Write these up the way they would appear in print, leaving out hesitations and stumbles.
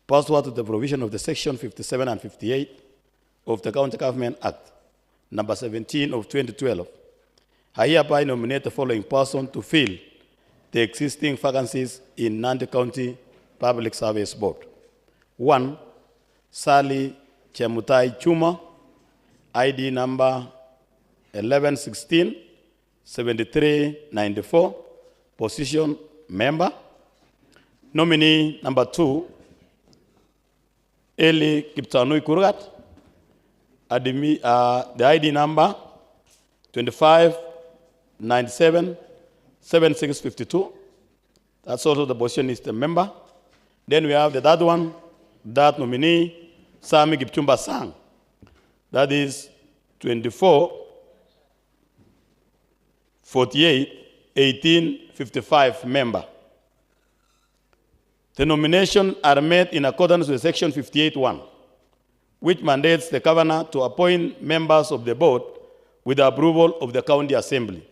pursuant to the provision of the Section 57 and 58 of the County Government Act, number 17 of 2012, I hereby nominate the following person to fill the existing vacancies in Nandi County Public Service Board. 1, Sally Chemutai Chuma, ID number 1116 7394, position member. Nominee number 2, Eli Kiptanui Kurgat, the ID number 2597 7652. That's also the position is the member. Then we have the third one, that nominee, Sami Kipchumba Sang. That is 24 48 18 55 member. The nominations are made in accordance with Section 58(1), which mandates the governor to appoint members of the board with the approval of the county assembly.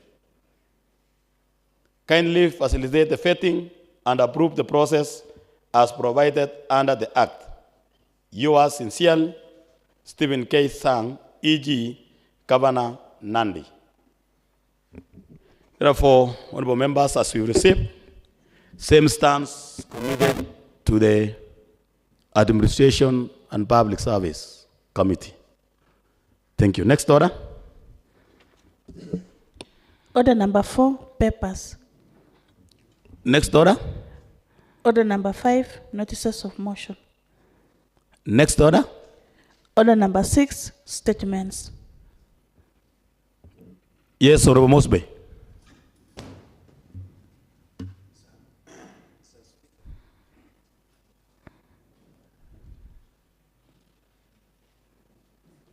Kindly facilitate the vetting and approve the process as provided under the Act. Yours sincerely, Stephen K. Sang, E.G., Governor Nandi. Therefore, honorable members, as we receive, same stance committed to the Administration and Public Service Committee. Thank you. Next order. Order number 4, papers. Next order. Order number 5, notices of motion. Next order. Order number 6, statements. Yes, Honorable Mosby.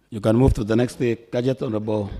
You can move to the next gadget, Honorable.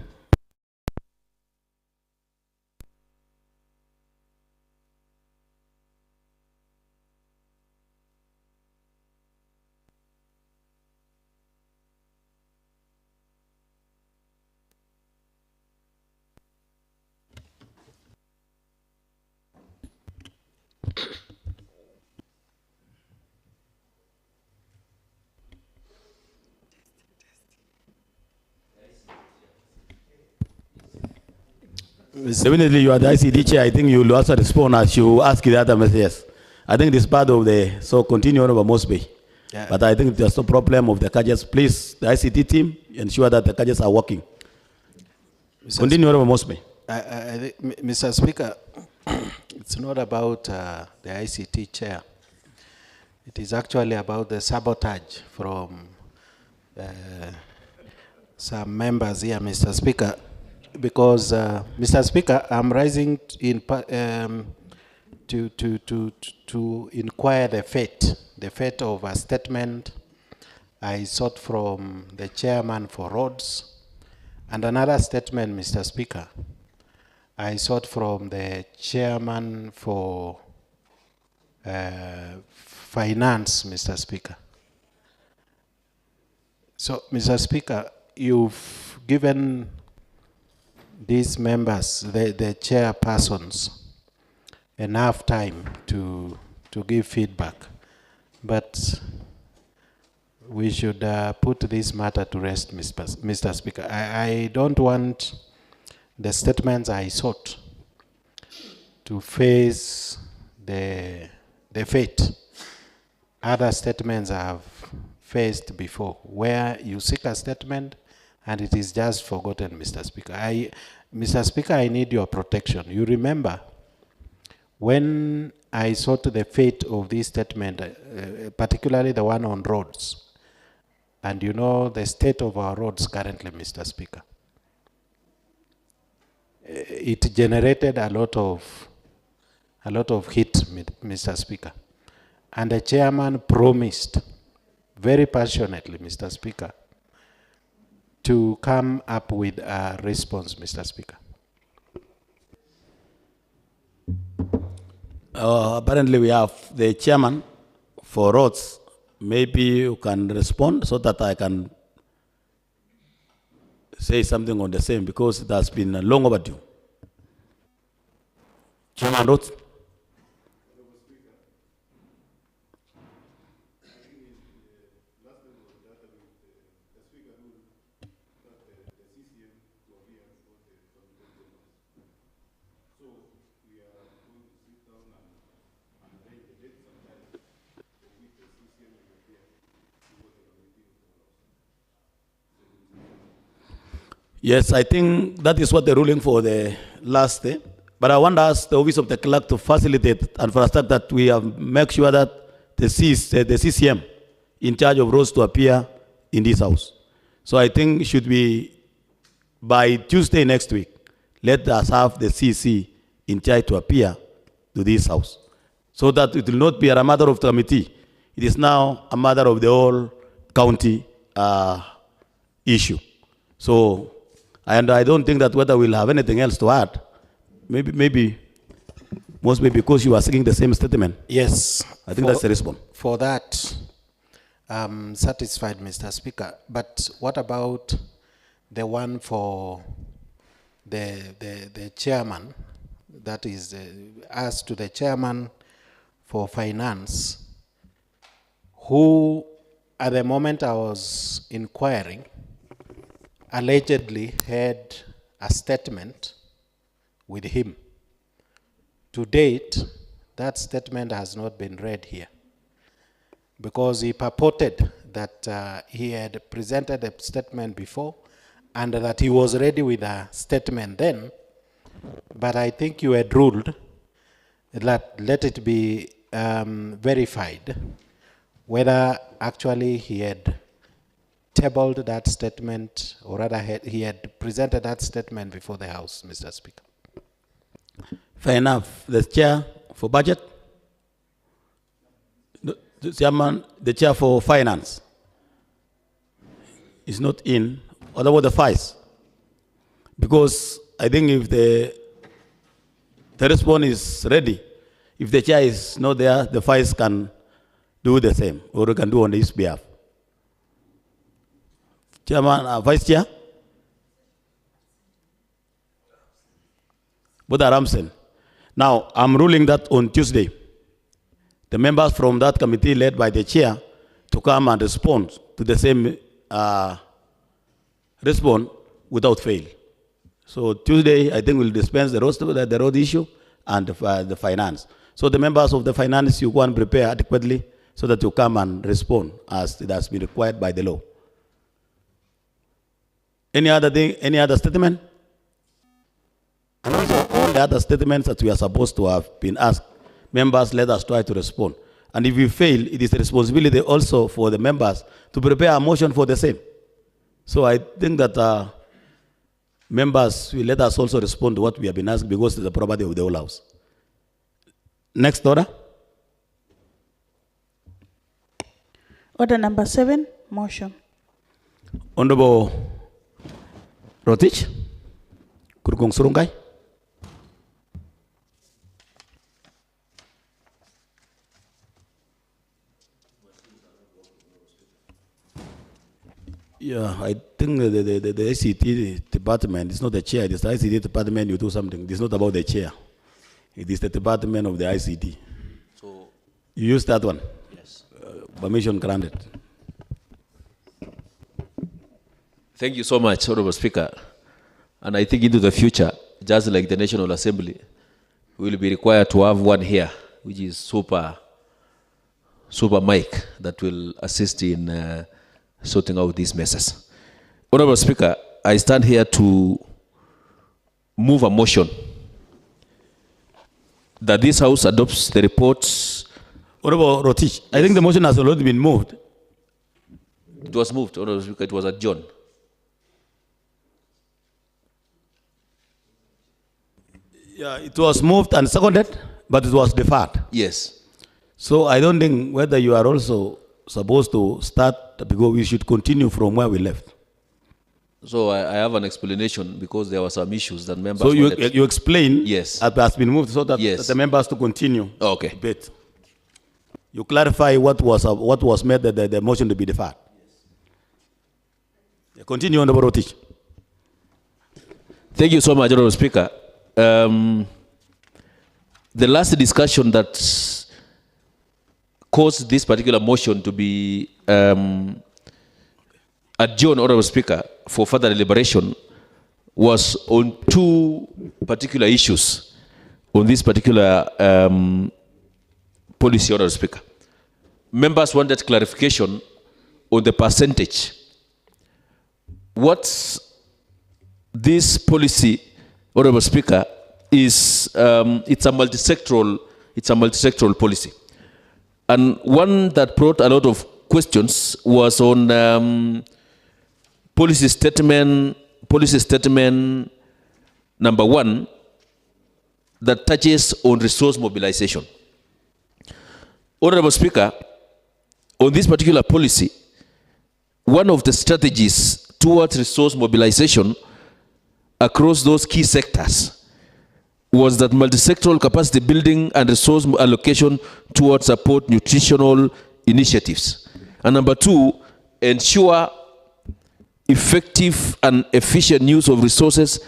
Definitely, you are the ICD chair. I think you will also respond as you ask the other messages. I think this part of the, so continue, Honorable Mosby. Yeah. But I think there's no problem of the gadgets. Please, the ICT team, ensure that the gadgets are working. Continue, Honorable Mosby. I think, Mr. Speaker, it's not about the ICT chair. It is actually about the sabotage from some members here, Mr. Speaker. Because, Mr. Speaker, I'm rising in to inquire the fate of a statement I sought from the chairman for roads, and another statement, Mr. Speaker, I sought from the chairman for finance, Mr. Speaker. So, Mr. Speaker, you've given these members, the chairpersons, enough time to give feedback. But we should put this matter to rest, Mr. Speaker. I don't want the statements I sought to face the fate other statements I have faced before, where you seek a statement and it is just forgotten, Mr. Speaker. Mr. Speaker, I need your protection. You remember when I sought the fate of this statement, particularly the one on roads, and you know the state of our roads currently, Mr. Speaker. It generated a lot of heat, Mr. Speaker. And the chairman promised very passionately, Mr. Speaker, to come up with a response, Mr. Speaker. Apparently we have the chairman for roads. Maybe you can respond so that I can say something on the same, because it has been long overdue. Chairman Roads. Yes, I think that is what the ruling for the last day. But I want to ask the office of the clerk to facilitate and for a start that we have make sure that the CCM in charge of roads to appear in this house. So I think it should be by Tuesday next week, let us have the CC in charge to appear to this house. So that it will not be a matter of the committee. It is now a matter of the whole county issue. So, and I don't think that whether we'll have anything else to add. Maybe, mostly because you are seeking the same statement. Yes. I think that's the response. For that, I'm satisfied, Mr. Speaker. But what about the one for the chairman? That is asked to the chairman for finance, who at the moment I was inquiring, allegedly had a statement with him. To date, that statement has not been read here because he purported that he had presented a statement before and that he was ready with a statement then, but I think you had ruled that let it be verified whether actually he had tabled that statement or rather he had presented that statement before the House, Mr. Speaker. Fair enough. The chair for budget? The chair for finance is not in. What about the vice? Because I think if the response is ready, if the chair is not there, the vice can do the same, or can do on his behalf. Chairman, Vice Chair? Buddha Ramsen. Now, I'm ruling that on Tuesday, the members from that committee led by the chair to come and respond to the same response without fail. So Tuesday, I think we'll dispense the road issue and the finance. So the members of the finance, you go and prepare adequately so that you come and respond as it has been required by the law. Any other thing, any other statement? And also all the other statements that we are supposed to have been asked, members, let us try to respond. And if we fail, it is a responsibility also for the members to prepare a motion for the same. So I think that members will let us also respond to what we have been asked because it's the property of the whole house. Next order. Order number 7, motion. Honorable Rotich, Kurkung Surungai. Yeah, I think the ICT department, it's not the chair, it's the ICT department, you do something. It's not about the chair. It is the department of the ICT. So you use that one? Yes. Permission granted. Thank you so much, Honorable Speaker. And I think into the future, just like the National Assembly, we will be required to have one here, which is super mic that will assist in sorting out these messes. Honorable Speaker, I stand here to move a motion that this House adopts the reports. Honorable Rotich, I think the motion has already been moved. It was moved, Honorable Speaker, it was adjourned. Yeah, it was moved and seconded, but it was deferred. Yes. So I don't think whether you are also supposed to start, because we should continue from where we left. So I have an explanation because there were some issues that members So wanted. you explain Yes. it has been moved so that Yes. the members to continue Okay. debate. You clarify what was made the motion to be deferred. Yes. Continue on the Rotich. Thank you so much, Honorable Speaker. The last discussion that caused this particular motion to be adjourned, Honorable Speaker, for further deliberation was on two particular issues on this particular policy, Honorable Speaker. Members wanted clarification on the percentage. What this policy, Honorable Speaker, is it's a multi-sectoral policy. And one that brought a lot of questions was on policy statement number 1 that touches on resource mobilization. Honorable Speaker, on this particular policy, one of the strategies towards resource mobilization across those key sectors was that multi-sectoral capacity building and resource allocation towards support nutritional initiatives. And number 2, ensure effective and efficient use of resources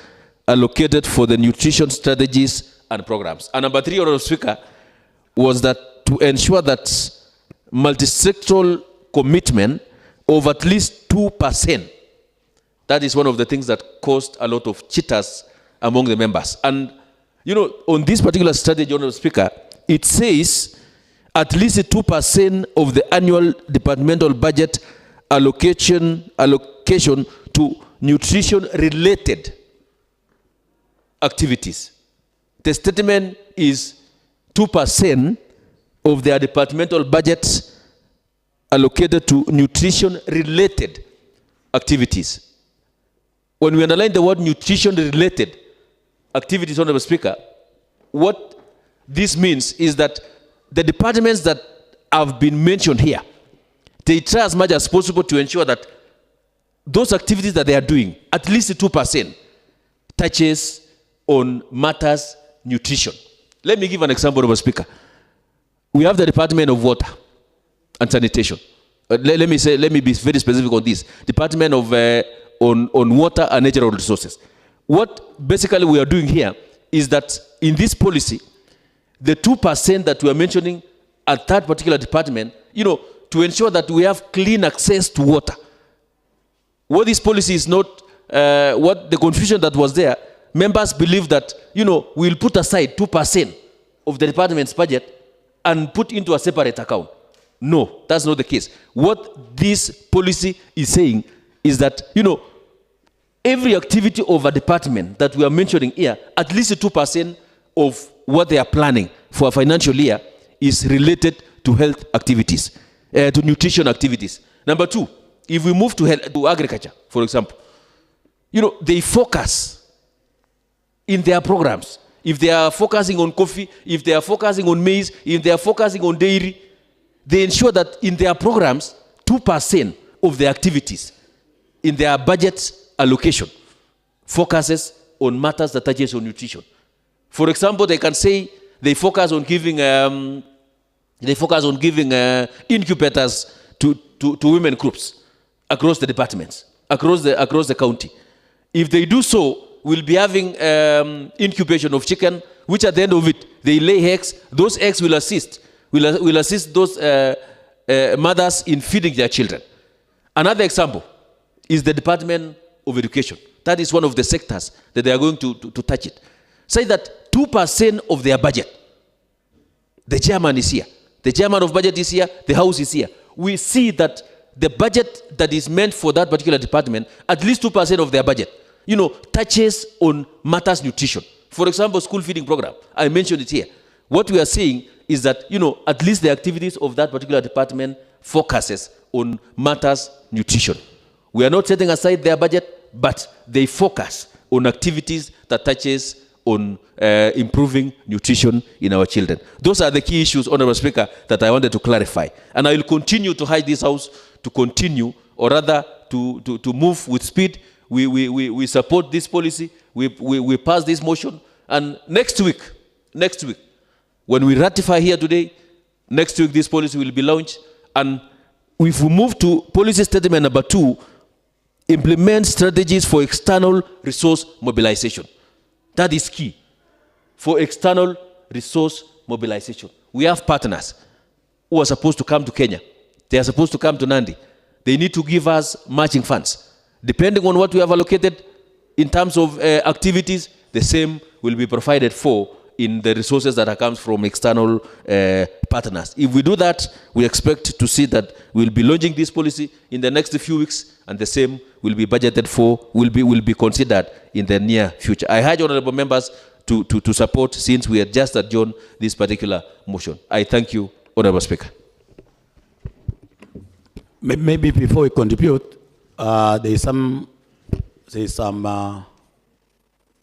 allocated for the nutrition strategies and programs. And number 3, Honorable Speaker, was that to ensure that multi-sectoral commitment of at least 2%. That is one of the things that caused a lot of jitters among the members. And, on this particular strategy, Honorable Speaker, it says at least 2% of the annual departmental budget allocation to nutrition-related activities. The statement is 2% of their departmental budgets allocated to nutrition-related activities. When we underline the word nutrition-related activities, Honorable Speaker, what this means is that the departments that have been mentioned here, they try as much as possible to ensure that those activities that they are doing, at least 2%, touches on matters nutrition. Let me give an example, Honorable Speaker. We have the Department of Water and Sanitation. Let me be very specific on this. Department of on Water and Natural Resources. What basically we are doing here is that in this policy, the 2% that we are mentioning at that particular department, to ensure that we have clean access to water. What this policy is not, what the confusion that was there, members believe that, we'll put aside 2% of the department's budget and put into a separate account. No, that's not the case. What this policy is saying is that, every activity of a department that we are mentioning here, at least 2% of what they are planning for a financial year is related to health activities, to nutrition activities. Number 2, if we move to agriculture, for example, they focus in their programs. If they are focusing on coffee, if they are focusing on maize, if they are focusing on dairy, they ensure that in their programs, 2% of their activities in their budget allocation focuses on matters that touches on nutrition. For example, they can say they focus on giving incubators to women groups across the departments, across the county. If they do so, we'll be having incubation of chicken, which at the end of it, they lay eggs. Those eggs will assist those mothers in feeding their children. Another example is the Department of Education. That is one of the sectors that they are going to touch it. Say that 2% of their budget, the chairman is here. The chairman of budget is here. The house is here. We see that the budget that is meant for that particular department, at least 2% of their budget, touches on matters nutrition. For example, school feeding program. I mentioned it here. What we are saying is that, at least the activities of that particular department focuses on matters nutrition. We are not setting aside their budget, but they focus on activities that touches on improving nutrition in our children. Those are the key issues, Honorable Speaker, that I wanted to clarify. And I will continue to urge this House to continue, or rather to move with speed. We support this policy. We pass this motion. And next week, when we ratify here today, next week this policy will be launched. And if we move to policy statement number 2, implement strategies for external resource mobilization. That is key. For external resource mobilization. We have partners who are supposed to come to Kenya. They are supposed to come to Nandi. They need to give us matching funds. Depending on what we have allocated in terms of activities, the same will be provided for in the resources that comes from external partners. If we do that, we expect to see that we'll be launching this policy in the next few weeks, and the same will be budgeted for, will be considered in the near future. I urge honorable members to support, since we had just adjourned this particular motion. I thank you, Honorable Speaker. Maybe before we contribute, there is some, the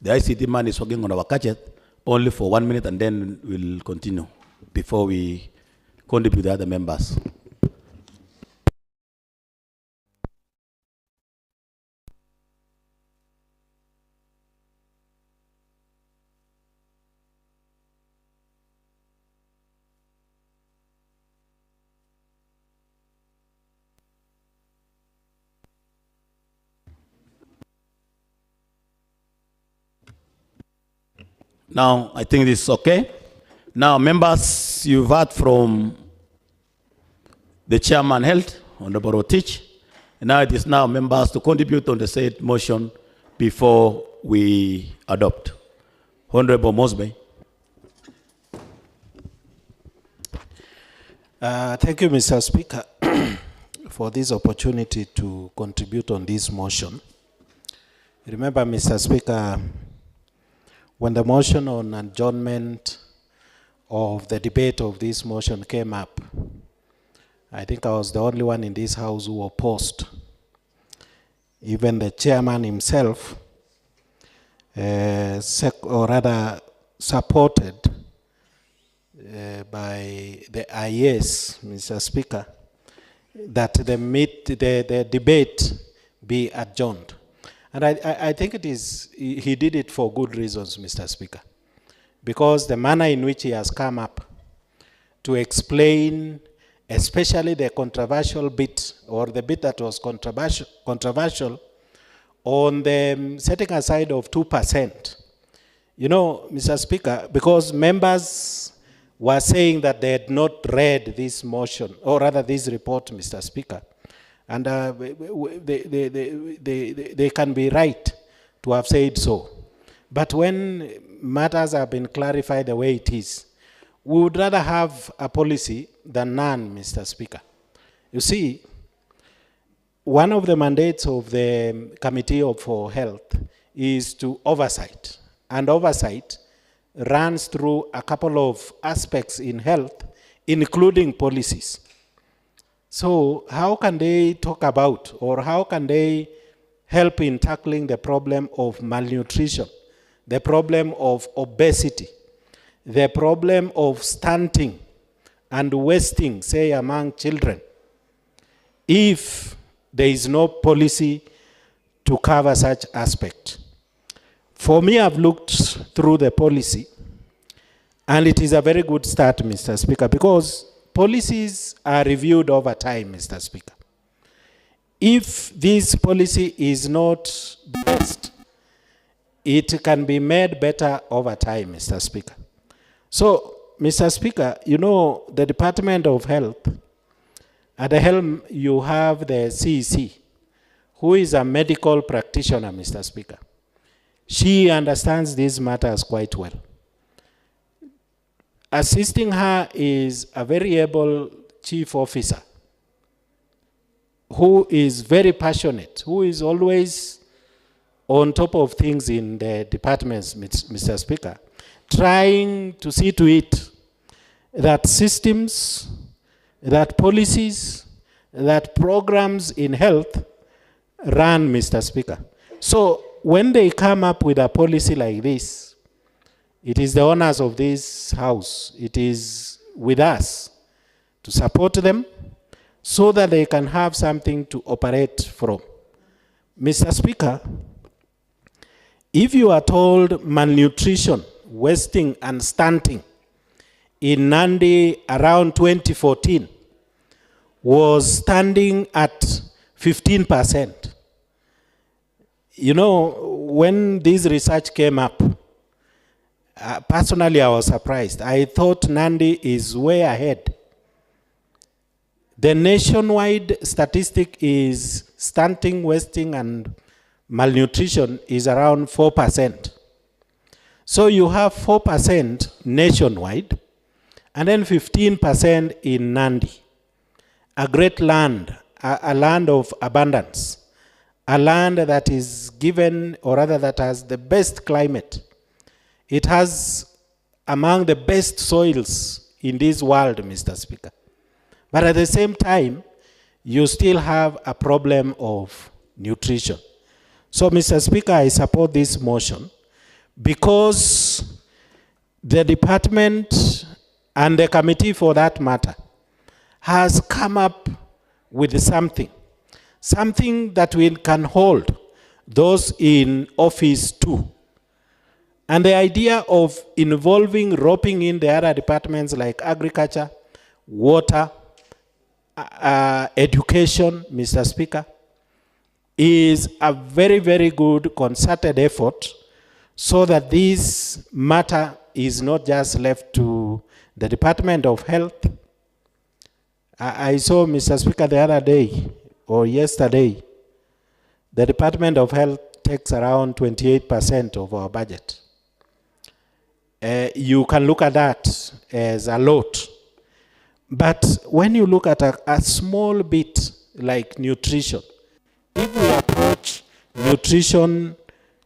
ICT man is working on our budget only for 1 minute, and then we'll continue before we contribute the other members. Now, I think this is okay. Now, members, you've heard from the chairman held, Honorable Rotich. And now it is now members to contribute on the said motion before we adopt. Honorable Mosby. Thank you, Mr. Speaker, for this opportunity to contribute on this motion. Remember, Mr. Speaker, when the motion on adjournment of the debate of this motion came up, I think I was the only one in this house who opposed. Even the chairman himself, or rather supported by the IS, Mr. Speaker, that the debate be adjourned. And I think it is, he did it for good reasons, Mr. Speaker, because the manner in which he has come up to explain, especially the controversial bit, or the bit that was controversial on the setting aside of 2%. You know, Mr. Speaker, because members were saying that they had not read this motion, or rather this report, Mr. Speaker. And they can be right to have said so. But when matters have been clarified the way it is, we would rather have a policy than none, Mr. Speaker. You see, one of the mandates of the Committee for Health is to oversight. And oversight runs through a couple of aspects in health, including policies. So how can they talk about, or how can they help in tackling the problem of malnutrition, the problem of obesity, the problem of stunting and wasting, say, among children, if there is no policy to cover such aspect? For me, I've looked through the policy, and it is a very good start, Mr. Speaker, because policies are reviewed over time, Mr. Speaker. If this policy is not best, it can be made better over time, Mr. Speaker. So, Mr. Speaker, you know, the Department of Health, at the helm you have the CEC, who is a medical practitioner, Mr. Speaker. She understands these matters quite well. Assisting her is a very able chief officer who is very passionate, who is always on top of things in the departments, Mr. Speaker, trying to see to it that systems, that policies, that programs in health run, Mr. Speaker. So when they come up with a policy like this, it is the honors of this House, it is with us to support them so that they can have something to operate from. Mr. Speaker, if you are told malnutrition, wasting and stunting in Nandi around 2014 was standing at 15%, you know, when this research came up, personally, I was surprised. I thought Nandi is way ahead. The nationwide statistic is stunting, wasting, and malnutrition is around 4%. So you have 4% nationwide, and then 15% in Nandi, a great land, a land of abundance, a land that is given, or rather that has the best climate. It has among the best soils in this world, Mr. Speaker. But at the same time, you still have a problem of nutrition. So, Mr. Speaker, I support this motion because the department and the committee for that matter has come up with something that we can hold those in office to. And the idea of involving, roping in the other departments like agriculture, water, education, Mr. Speaker, is a very, very good concerted effort so that this matter is not just left to the Department of Health. I saw, Mr. Speaker, the other day or yesterday, the Department of Health takes around 28% of our budget. You can look at that as a lot. But when you look at a small bit like nutrition, if we approach nutrition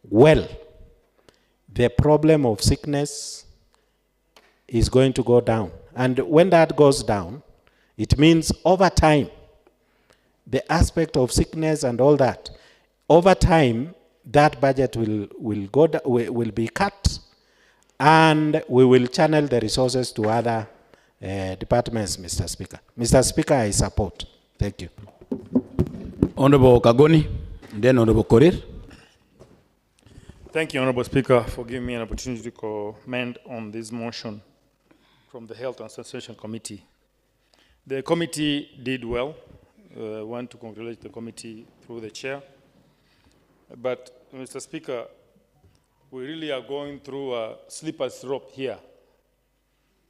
well, the problem of sickness is going to go down. And when that goes down, it means over time, the aspect of sickness and all that, over time, that budget will be cut, and we will channel the resources to other departments, Mr. Speaker. Mr. Speaker, I support. Thank you. Honorable Kagoni, then Honorable Korir. Thank you, Honorable Speaker, for giving me an opportunity to comment on this motion from the Health and Sanitation Committee. The committee did well. I want to congratulate the committee through the chair. But, Mr. Speaker, we really are going through a slippery slope here.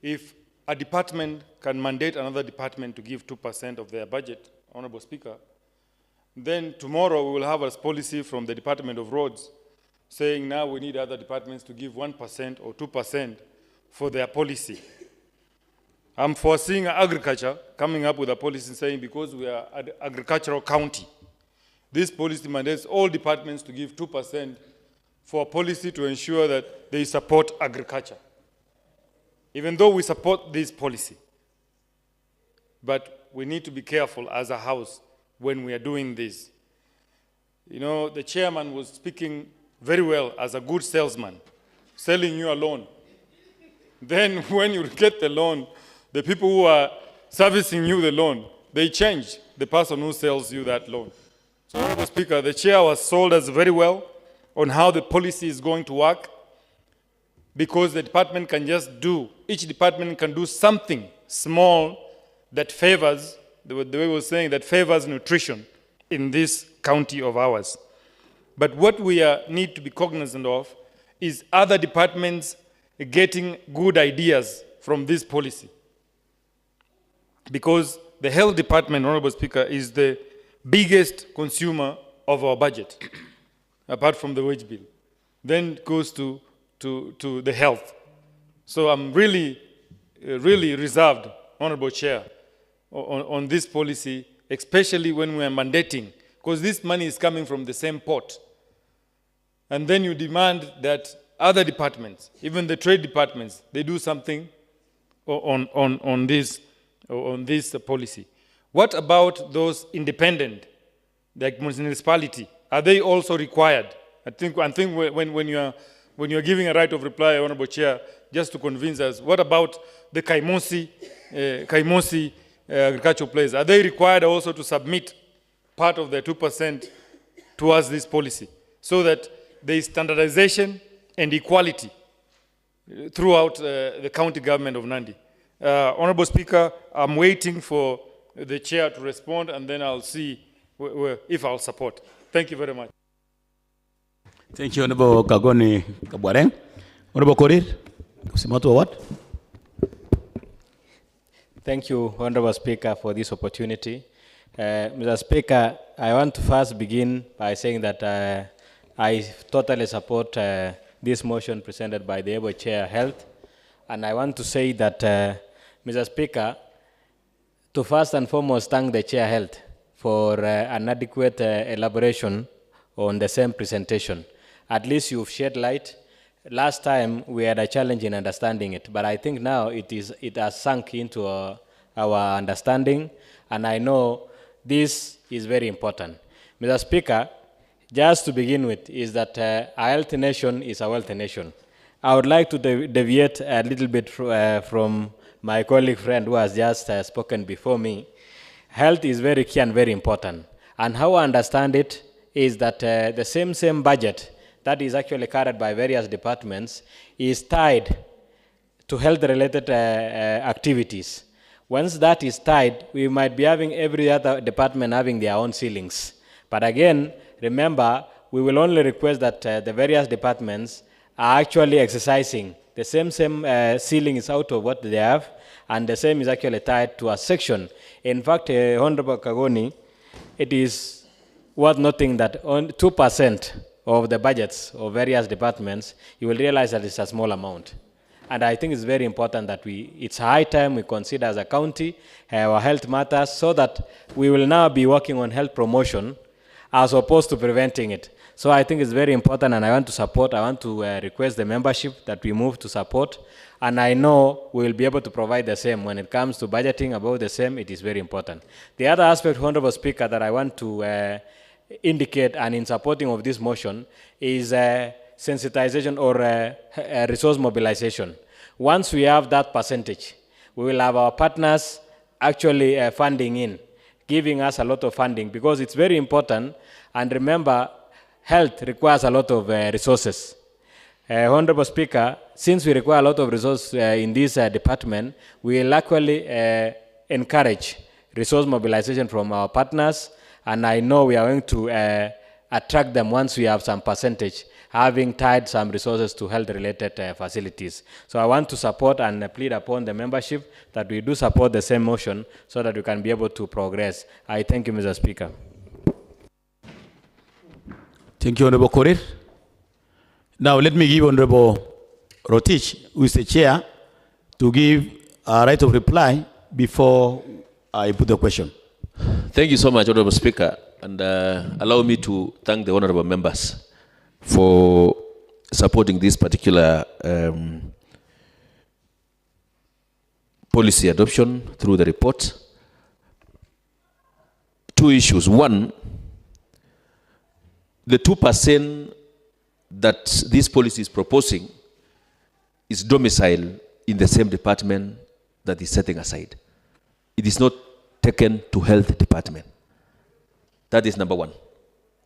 If a department can mandate another department to give 2% of their budget, Honorable Speaker, then tomorrow we will have a policy from the Department of Roads saying now we need other departments to give 1% or 2% for their policy. I'm foreseeing agriculture coming up with a policy saying because we are an agricultural county, this policy mandates all departments to give 2% for a policy to ensure that they support agriculture. Even though we support this policy, but we need to be careful as a house when we are doing this. You know, the chairman was speaking very well as a good salesman, selling you a loan. Then when you get the loan, the people who are servicing you the loan, they change the person who sells you that loan. So, Honorable Speaker, the chair was sold us very well on how the policy is going to work, because the department can just do, each department can do something small that favors, the way we were saying, that favors nutrition in this county of ours. But what we need to be cognizant of is other departments getting good ideas from this policy. Because the health department, Honorable Speaker, is the biggest consumer of our budget, apart from the wage bill. Then it goes to the health. So I'm really reserved, Honorable Chair, on this policy, especially when we are mandating, because this money is coming from the same pot. And then you demand that other departments, even the trade departments, they do something on this policy. What about those independent, like municipality? Are they also required? I think when you're giving a right of reply, Honorable Chair, just to convince us, what about the Kaimosi agricultural players? Are they required also to submit part of their 2% towards this policy, so that there is standardization and equality throughout the county government of Nandi? Honorable Speaker, I'm waiting for the chair to respond, and then I'll see if I'll support. Thank you very much. Thank you, Honorable Kagoni Kabwareng. Honorable Korir, Simato what? Thank you, Honorable Speaker, for this opportunity. Mr. Speaker, I want to first begin by saying that I totally support this motion presented by the Able Chair Health. And I want to say that, Mr. Speaker, to first and foremost thank the Chair Health for an adequate elaboration on the same presentation. At least you've shed light. Last time we had a challenge in understanding it, but I think now it has sunk into our understanding, and I know this is very important. Mr. Speaker, just to begin with, is that a healthy nation is a wealthy nation. I would like to deviate a little bit from my colleague friend who has just spoken before me. Health is very key and very important. And how I understand it is that the same budget that is actually carried by various departments is tied to health-related activities. Once that is tied, we might be having every other department having their own ceilings. But again, remember, we will only request that the various departments are actually exercising the same ceiling is out of what they have, and the same is actually tied to a section. In fact, Honorable Kagoni, it is worth noting that on 2% of the budgets of various departments, you will realize that it's a small amount. And I think it's very important that it's high time we consider as a county our health matters, so that we will now be working on health promotion as opposed to preventing it. So I think it's very important, and I want to request the membership that we move to support, and I know we will be able to provide the same. When it comes to budgeting about the same, it is very important. The other aspect, Honorable Speaker, that I want to indicate and in supporting of this motion is sensitization or resource mobilization. Once we have that percentage, we will have our partners actually funding in, giving us a lot of funding, because it's very important. And remember, health requires a lot of resources. Honorable Speaker, since we require a lot of resources in this department, we will actually encourage resource mobilization from our partners, and I know we are going to attract them once we have some percentage, having tied some resources to health-related facilities. So I want to support and plead upon the membership that we do support the same motion so that we can be able to progress. I thank you, Mr. Speaker. Thank you, Honorable Korir. Now let me give Honorable Rotich, who is the chair, to give a right of reply before I put the question. Thank you so much, Honorable Speaker, and allow me to thank the honorable members for supporting this particular policy adoption through the report. Two issues. One, the 2% that this policy is proposing is domiciled in the same department that is setting aside. It is not taken to health department. That is number one.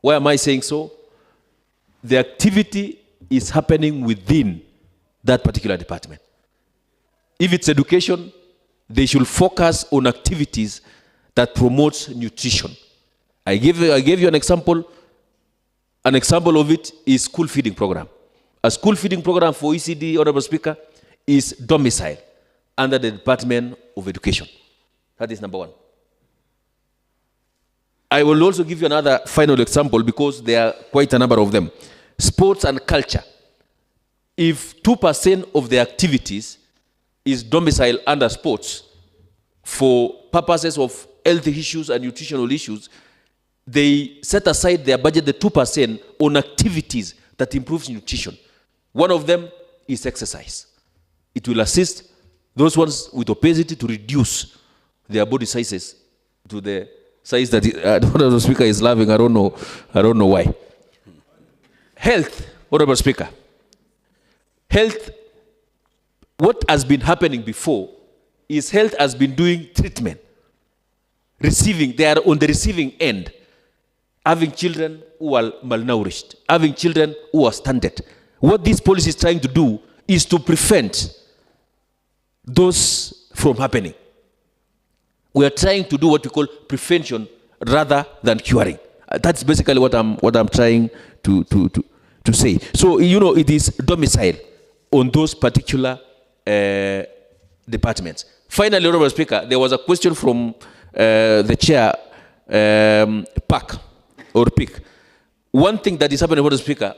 Why am I saying so? The activity is happening within that particular department. If it's education, they should focus on activities that promote nutrition. I gave you an example. An example of it is school feeding program. A school feeding program for ECD, Honorable Speaker, is domiciled under the Department of Education. That is number one. I will also give you another final example, because there are quite a number of them. Sports and culture. If 2% of the activities is domiciled under sports for purposes of health issues and nutritional issues, they set aside their budget, the 2%, on activities that improves nutrition. One of them is exercise. It will assist those ones with obesity to reduce their body sizes to the size that the Speaker is laughing. I don't know why. Health, Honorable Speaker. Health, what has been happening before is health has been doing treatment. They are on the receiving end. Having children who are malnourished, having children who are stunted. What this policy is trying to do is to prevent those from happening. We are trying to do what we call prevention rather than curing. That's basically what I'm trying to say. So, it is domiciled on those particular departments. Finally, Honorable Speaker, there was a question from the chair, PAC. Or pick. One thing that is happening, Mr. Speaker,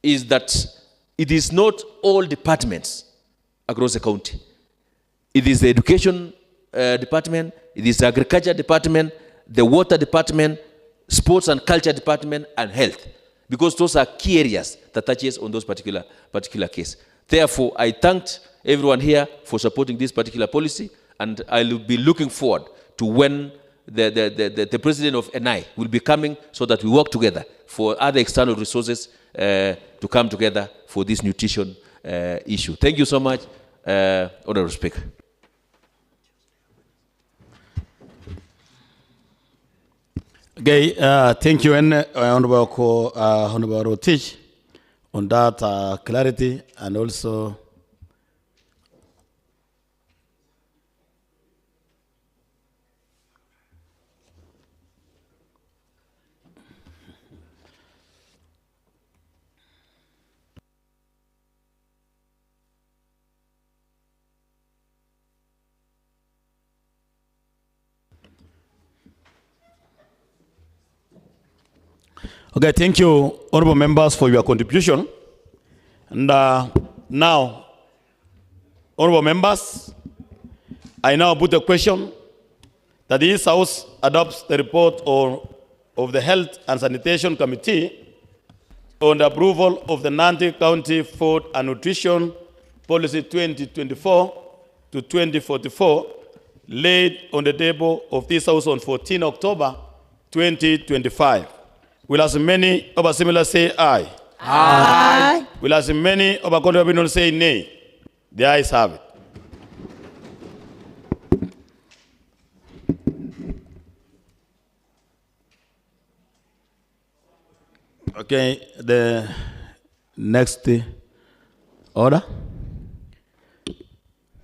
is that it is not all departments across the county. It is the education department, it is the agriculture department, the water department, sports and culture department, and health, because those are key areas that touches on those particular case. Therefore, I thanked everyone here for supporting this particular policy, and I'll be looking forward to when the president of NI will be coming, so that we work together for other external resources to come together for this nutrition issue. Thank you so much, Honorable Speaker. Okay, thank you, Honorable Rotich, on that clarity, and also okay, thank you, honorable members, for your contribution. And now, honorable members, I now put a question that this House adopts the report of the Health and Sanitation Committee on the approval of the Nandi County Food and Nutrition Policy 2024 to 2044, laid on the table of this House on 14 October 2025. Will as many of us similar say aye? Aye. Will as many of our contrary say nay? The ayes have it. Okay, the next order.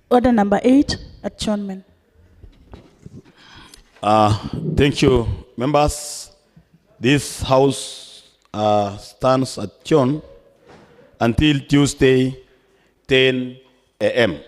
Order number 8, adjournment. Thank you, members. This House stands adjourned until Tuesday, 10 a.m.